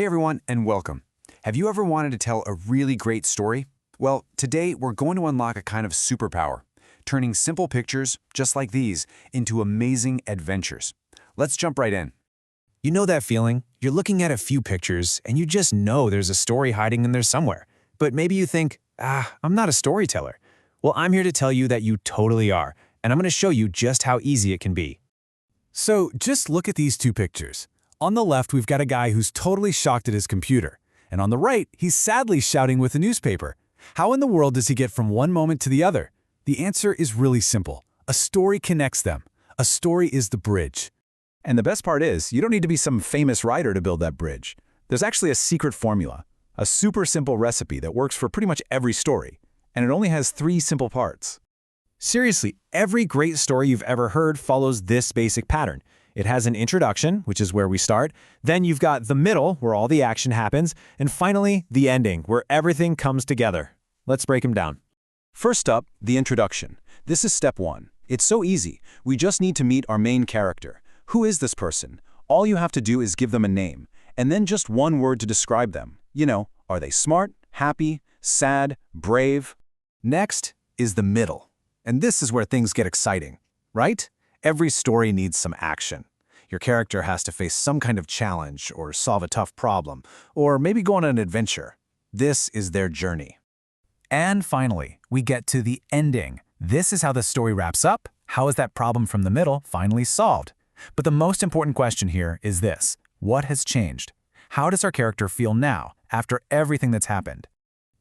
Hey everyone, and welcome. Have you ever wanted to tell a really great story? Well, today we're going to unlock a kind of superpower, turning simple pictures, just like these, into amazing adventures. Let's jump right in. You know that feeling? You're looking at a few pictures and you just know there's a story hiding in there somewhere. But maybe you think, I'm not a storyteller. Well, I'm here to tell you that you totally are, and I'm going to show you just how easy it can be. So just look at these two pictures. On the left, we've got a guy who's totally shocked at his computer. And on the right, he's sadly shouting with a newspaper. How in the world does he get from one moment to the other? The answer is really simple. A story connects them. A story is the bridge. And the best part is, you don't need to be some famous writer to build that bridge. There's actually a secret formula, a super simple recipe that works for pretty much every story. And it only has 3 simple parts. Seriously, every great story you've ever heard follows this basic pattern. It has an introduction, which is where we start. Then you've got the middle, where all the action happens. And finally, the ending, where everything comes together. Let's break them down. First up, the introduction. This is step 1. It's so easy. We just need to meet our main character. Who is this person? All you have to do is give them a name, and then just one word to describe them. You know, are they smart, happy, sad, brave? Next is the middle. And this is where things get exciting, right? Every story needs some action. Your character has to face some kind of challenge or solve a tough problem, or maybe go on an adventure. This is their journey. And finally, we get to the ending. This is how the story wraps up. How is that problem from the middle finally solved? But the most important question here is this: what has changed? How does our character feel now, after everything that's happened?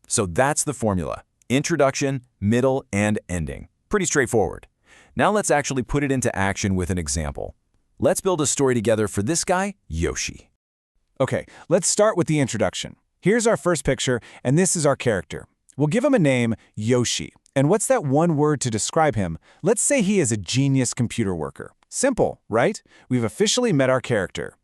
So that's the formula. Introduction, middle, and ending. Pretty straightforward. Now let's actually put it into action with an example. Let's build a story together for this guy, Yoshi. Okay, let's start with the introduction. Here's our first picture, and this is our character. We'll give him a name, Yoshi. And what's that one word to describe him? Let's say he is a genius computer worker. Simple, right? We've officially met our character.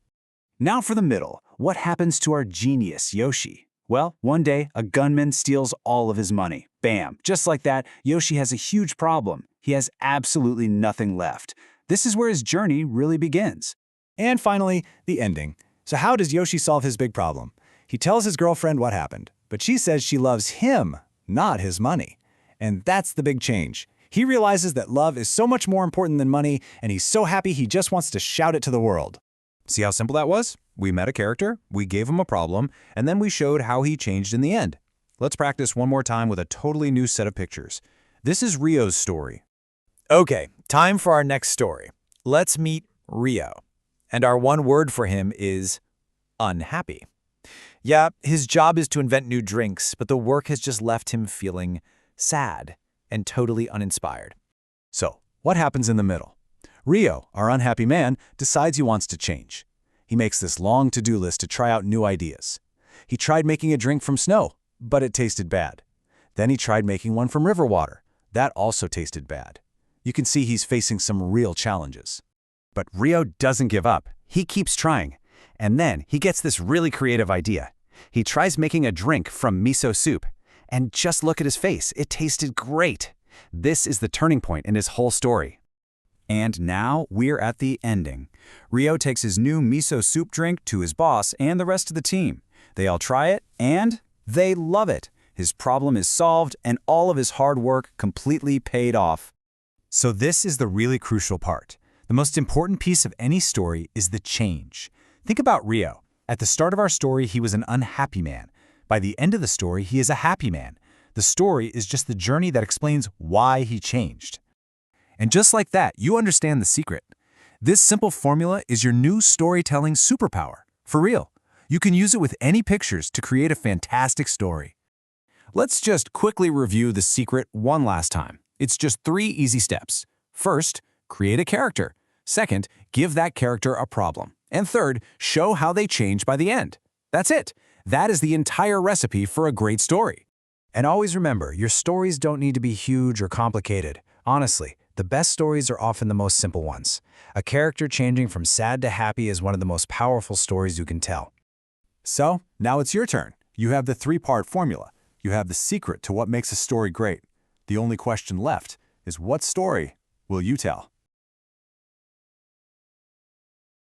Now for the middle. What happens to our genius, Yoshi? Well, one day, a gunman steals all of his money. Bam! Just like that, Yoshi has a huge problem. He has absolutely nothing left. This is where his journey really begins. And finally, the ending. So how does Yoshi solve his big problem? He tells his girlfriend what happened, but she says she loves him, not his money. And that's the big change. He realizes that love is so much more important than money, and he's so happy he just wants to shout it to the world. See how simple that was? We met a character, we gave him a problem, and then we showed how he changed in the end. Let's practice one more time with a totally new set of pictures. This is Rio's story. Okay, time for our next story. Let's meet Rio. And our one word for him is unhappy. Yeah, his job is to invent new drinks, but the work has just left him feeling sad and totally uninspired. So, what happens in the middle? Rio, our unhappy man, decides he wants to change. He makes this long to-do list to try out new ideas. He tried making a drink from snow, but it tasted bad. Then he tried making one from river water. That also tasted bad. You can see he's facing some real challenges. But Rio doesn't give up. He keeps trying. And then he gets this really creative idea. He tries making a drink from miso soup. And just look at his face. It tasted great. This is the turning point in his whole story. And now we're at the ending. Rio takes his new miso soup drink to his boss and the rest of the team. They all try it, and they love it. His problem is solved, and all of his hard work completely paid off. So this is the really crucial part. The most important piece of any story is the change. Think about Rio. At the start of our story, he was an unhappy man. By the end of the story, he is a happy man. The story is just the journey that explains why he changed. And just like that, you understand the secret. This simple formula is your new storytelling superpower. For real. You can use it with any pictures to create a fantastic story. Let's just quickly review the secret one last time. It's just 3 easy steps. First, create a character. Second, give that character a problem. And third, show how they change by the end. That's it. That is the entire recipe for a great story. And always remember, your stories don't need to be huge or complicated. Honestly, the best stories are often the most simple ones. A character changing from sad to happy is one of the most powerful stories you can tell. So, now it's your turn. You have the 3-part formula. You have the secret to what makes a story great. The only question left is, what story will you tell?